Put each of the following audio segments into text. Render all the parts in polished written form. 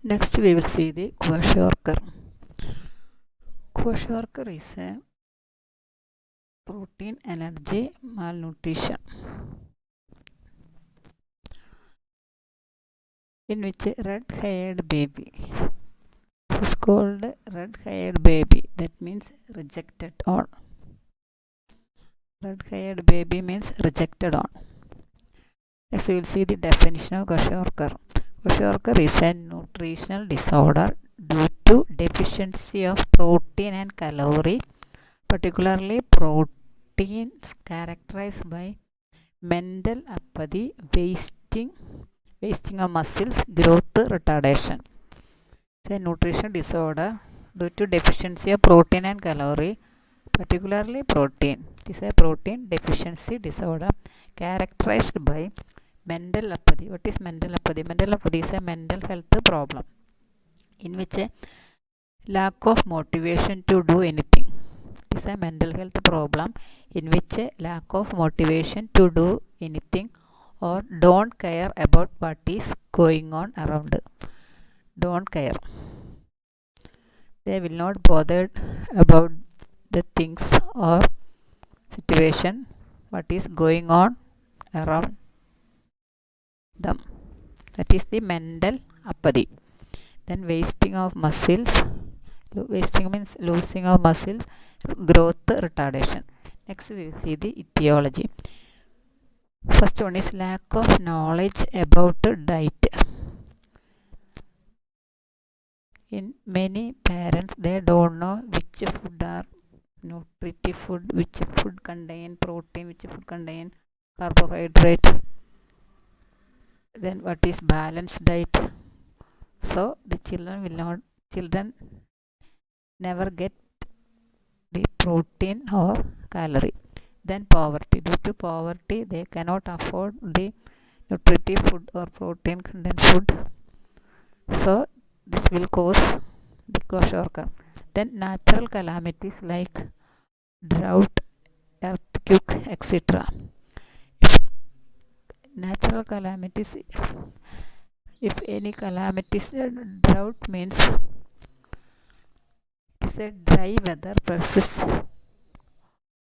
Next we will see the kwashiorkor. Kwashiorkor is a protein allergy malnutrition in which a red-haired baby, this is called red-haired baby, that means rejected on. Red-haired baby means rejected on. Next we will see the definition of kwashiorkor. Kwashiorkor is a nutritional disorder due to deficiency of protein and calorie, particularly proteins characterized by mental apathy, wasting of muscles, growth retardation. It's a nutrition disorder due to deficiency of protein and calorie, particularly protein. It is a protein deficiency disorder characterized by mental apathy. What is mental apathy? Mental apathy is a mental health problem in which a lack of motivation to do anything. It is a mental health problem in which a lack of motivation to do anything or don't care about what is going on around. Don't care. They will not bother about the things or situation what is going on around them. That is the mental apathy. Then wasting of muscles. Wasting means losing of muscles, growth retardation. Next we will see the etiology. First one is lack of knowledge about diet. In many parents, they don't know which food are nutritive food, which food contain protein, which food contain carbohydrate, then what is balanced diet. So the children never get the protein or calorie. Then poverty. Due to poverty, they cannot afford the nutritive food or protein content food. So this will cause the kwashiorkor. Then natural calamities like drought, earthquake, etc. If natural calamities, if any calamities, drought means it is a dry weather persists,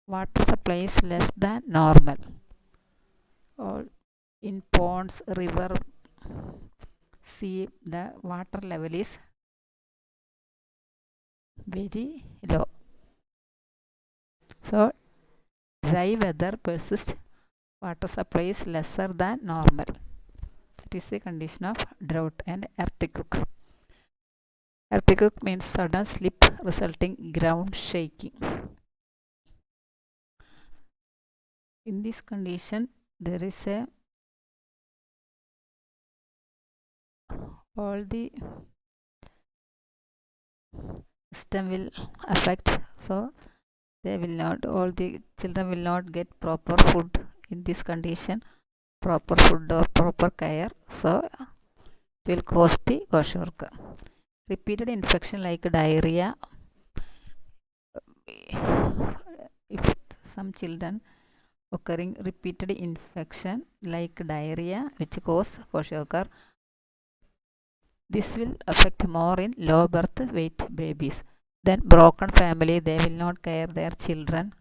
water supply is less than normal, or in ponds, river, sea, the water level is very low. So dry weather persists, water supply is lesser than normal. It is the condition of drought. And earthquake. Earthquake means sudden slip resulting ground shaking. In this condition, there is a all the system will affect, so they will not, all the children will not get proper food in this condition, proper food or proper care, so it will cause the kwashiorkor. Repeated infection like diarrhea. If some children occurring repeated infection like diarrhea which cause kwashiorkor, this will affect more in low birth weight babies. Then broken family, they will not care their children.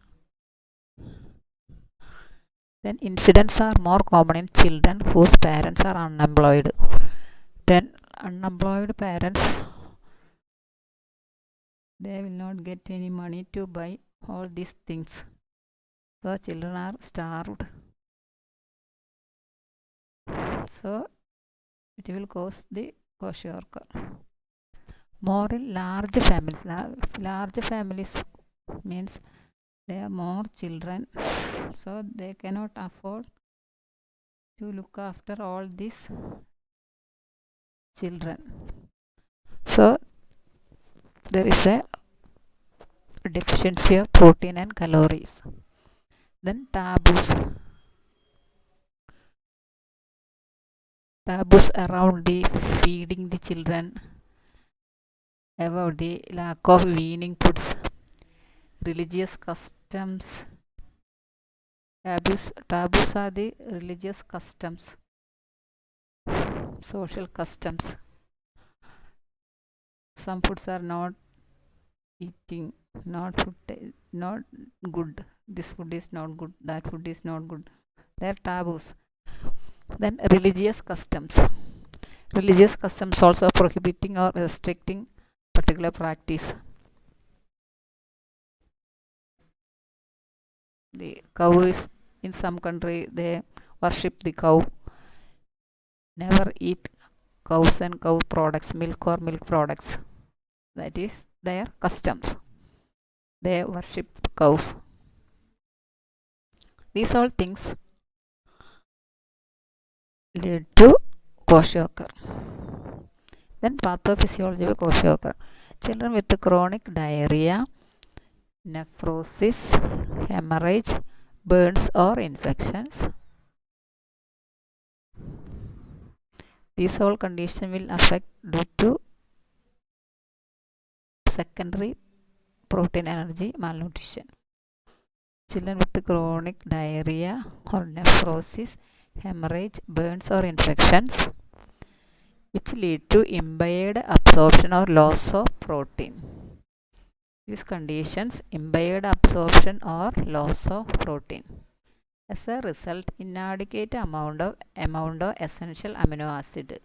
Then incidents are more common in children whose parents are unemployed. Then unemployed parents, they will not get any money to buy all these things, so children are starved. So it will cause the kwashiorkor. More in large families. Large families means there are more children, so they cannot afford to look after all these children. So there is a deficiency of protein and calories. Then taboos around the feeding the children, about the lack of weaning foods, religious customs. Taboos are the religious customs, social customs. some foods are not eating, not good. This food is not good, that food is not good. They are taboos. Then religious customs. Religious customs also prohibiting or restricting particular practice. The cow is in some country they worship the cow. Never eat cows and cow products, milk or milk products. That is their customs. They worship cows. These all things lead to kwashiorkor. Then pathophysiology of kwashiorkor. Children with chronic diarrhea, nephrosis, hemorrhage, burns or infections. These all conditions will affect due to secondary protein energy malnutrition. Children with chronic diarrhea or nephrosis, hemorrhage, burns or infections which lead to impaired absorption or loss of protein. These conditions impaired absorption or loss of protein. As a result, inadequate amount of essential amino acid.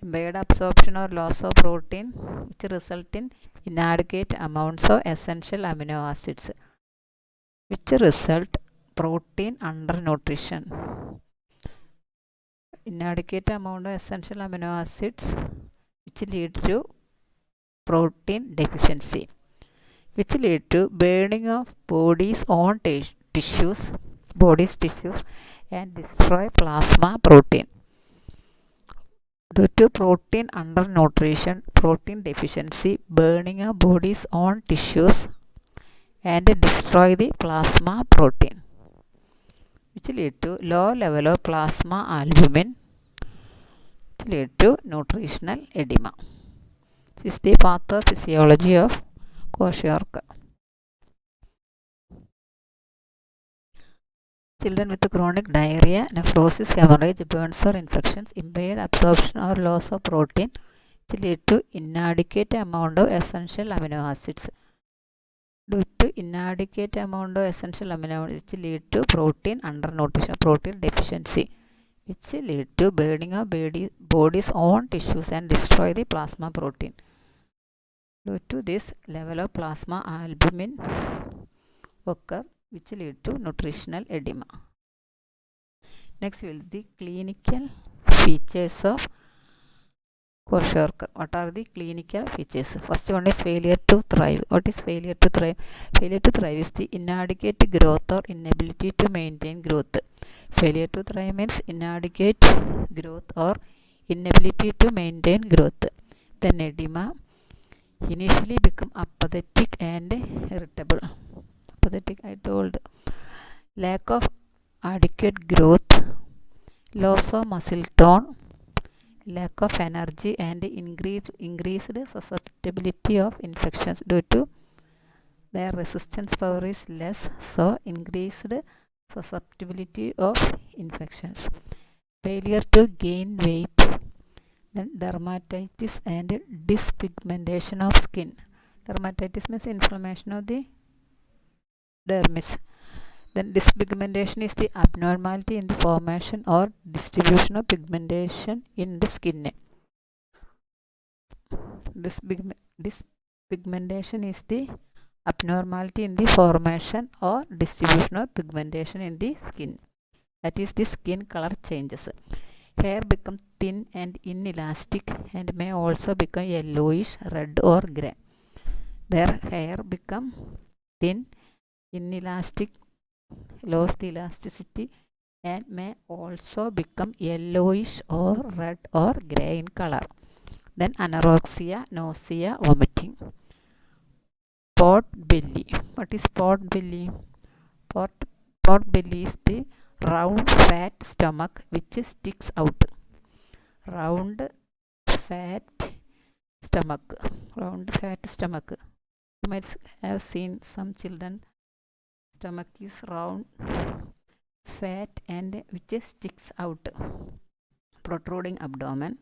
Impaired absorption or loss of protein which result in inadequate amounts of essential amino acids which result protein undernutrition. Inadequate amount of essential amino acids which lead to protein deficiency, which lead to burning of body's own tissues and destroy plasma protein. Due to protein undernutrition, protein deficiency, burning of body's own tissues and destroy the plasma protein, which lead to low level of plasma albumin, which lead to nutritional edema. This is the pathophysiology of kwashiorkor. Children with chronic diarrhea, nephrosis, hemorrhage, burns or infections, impaired absorption or loss of protein, which lead to inadequate amount of essential amino acids. Due to inadequate amount of essential amino acids, which lead to protein undernutrition, protein deficiency, which lead to burning of body's own tissues and destroy the plasma protein. Due to this, level of plasma albumin occur, which lead to nutritional edema. Next will the clinical features of kwashiorkor. What are the clinical features? First one is failure to thrive. What is failure to thrive? Failure to thrive is the inadequate growth or inability to maintain growth. Failure to thrive means inadequate growth or inability to maintain growth. Then edema. Initially become apathetic and irritable. Apathetic, I told. Lack of adequate growth, loss of muscle tone, lack of energy and increased susceptibility of infections due to their resistance power is less, so increased susceptibility of infections. Failure to gain weight, then dermatitis and dyspigmentation of skin. Dermatitis means inflammation of the dermis. Then dyspigmentation is the abnormality in the formation or distribution of pigmentation in the skin. Dyspigmentation is the abnormality in the formation or distribution of pigmentation in the skin. That is, the skin color changes. Hair become thin and inelastic and may also become yellowish, red or grey. Their hair become thin, inelastic, lose the elasticity and may also become yellowish or red or grey in color. Then anorexia, nausea, vomiting. Pot belly. What is pot belly? Pot belly is the round fat stomach which sticks out. Round fat stomach. You might have seen some children stomach is round, fat and which sticks out. Protruding abdomen.